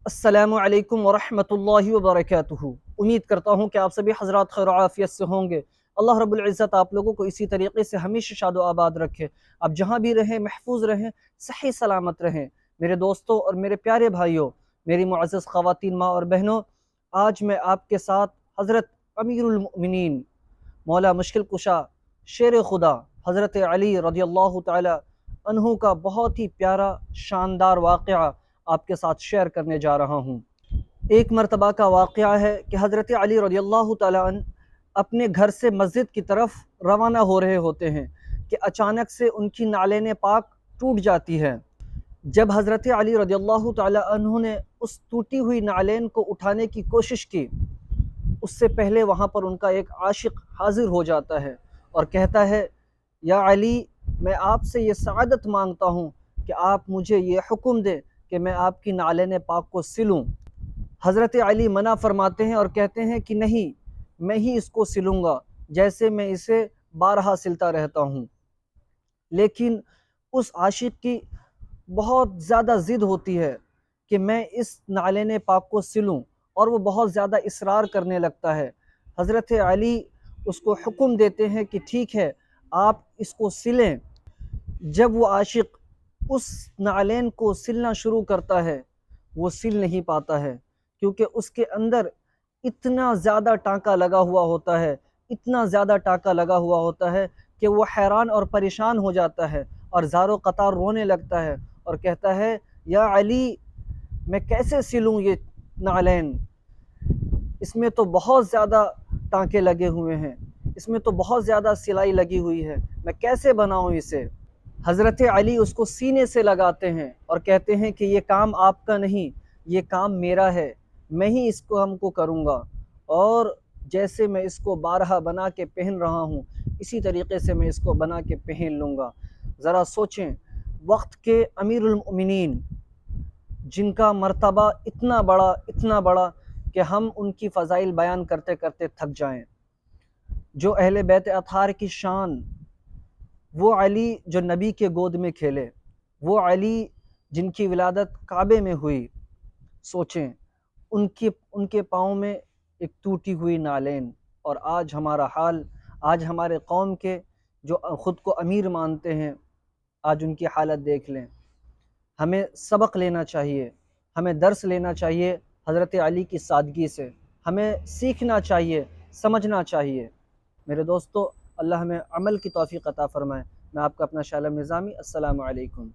السلام علیکم ورحمۃ اللہ وبرکاتہ۔ امید کرتا ہوں کہ آپ سبھی حضرات خیر و عافیت سے ہوں گے۔ اللہ رب العزت آپ لوگوں کو اسی طریقے سے ہمیشہ شاد و آباد رکھے۔ آپ جہاں بھی رہیں محفوظ رہیں، صحیح سلامت رہیں۔ میرے دوستوں اور میرے پیارے بھائیوں، میری معزز خواتین ماں اور بہنوں، آج میں آپ کے ساتھ حضرت امیر المؤمنین مولا مشکل کشا شیر خدا حضرت علی رضی اللہ تعالی عنہ کا بہت ہی پیارا شاندار واقعہ آپ کے ساتھ شیئر کرنے جا رہا ہوں۔ ایک مرتبہ کا واقعہ ہے کہ حضرت علی رضی اللہ تعالی عنہ اپنے گھر سے مسجد کی طرف روانہ ہو رہے ہوتے ہیں کہ اچانک سے ان کی نعلین پاک ٹوٹ جاتی ہے۔ جب حضرت علی رضی اللہ تعالی عنہ نے اس ٹوٹی ہوئی نعلین کو اٹھانے کی کوشش کی، اس سے پہلے وہاں پر ان کا ایک عاشق حاضر ہو جاتا ہے اور کہتا ہے، یا علی، میں آپ سے یہ سعادت مانگتا ہوں کہ آپ مجھے یہ حکم دیں کہ میں آپ کی نعلین پاک کو سلوں۔ حضرت علی منع فرماتے ہیں اور کہتے ہیں کہ نہیں، میں ہی اس کو سلوں گا جیسے میں اسے بارہا سلتا رہتا ہوں۔ لیکن اس عاشق کی بہت زیادہ ضد ہوتی ہے کہ میں اس نعلین پاک کو سلوں، اور وہ بہت زیادہ اصرار کرنے لگتا ہے۔ حضرت علی اس کو حکم دیتے ہیں کہ ٹھیک ہے، آپ اس کو سلیں۔ جب وہ عاشق اس نعلین کو سلنا شروع کرتا ہے، وہ سل نہیں پاتا ہے، کیونکہ اس کے اندر اتنا زیادہ ٹانکا لگا ہوا ہوتا ہے، اتنا زیادہ ٹانکا لگا ہوا ہوتا ہے کہ وہ حیران اور پریشان ہو جاتا ہے اور زار و قطار رونے لگتا ہے اور کہتا ہے، یا علی، میں کیسے سلوں یہ نعلین؟ اس میں تو بہت زیادہ ٹانکے لگے ہوئے ہیں، اس میں تو بہت زیادہ سلائی لگی ہوئی ہے، میں کیسے بناؤں اسے؟ حضرت علی اس کو سینے سے لگاتے ہیں اور کہتے ہیں کہ یہ کام آپ کا نہیں، یہ کام میرا ہے، میں ہی اس کو ہم کو کروں گا، اور جیسے میں اس کو بارہا بنا کے پہن رہا ہوں، اسی طریقے سے میں اس کو بنا کے پہن لوں گا۔ ذرا سوچیں، وقت کے امیر المؤمنین جن کا مرتبہ اتنا بڑا کہ ہم ان کی فضائل بیان کرتے کرتے تھک جائیں، جو اہل بیت اطہار کی شان، وہ علی جو نبی کے گود میں کھیلے، وہ علی جن کی ولادت کعبے میں ہوئی، سوچیں ان کے پاؤں میں ایک ٹوٹی ہوئی نعلین، اور آج ہمارا حال، آج ہمارے قوم کے جو خود کو امیر مانتے ہیں، آج ان کی حالت دیکھ لیں۔ ہمیں سبق لینا چاہیے، ہمیں درس لینا چاہیے حضرت علی کی سادگی سے، ہمیں سیکھنا چاہیے، سمجھنا چاہیے۔ میرے دوستو، اللہ ہمیں عمل کی توفیق عطا فرمائے۔ میں آپ کا اپنا شاہ عالم نظامی، السلام علیکم۔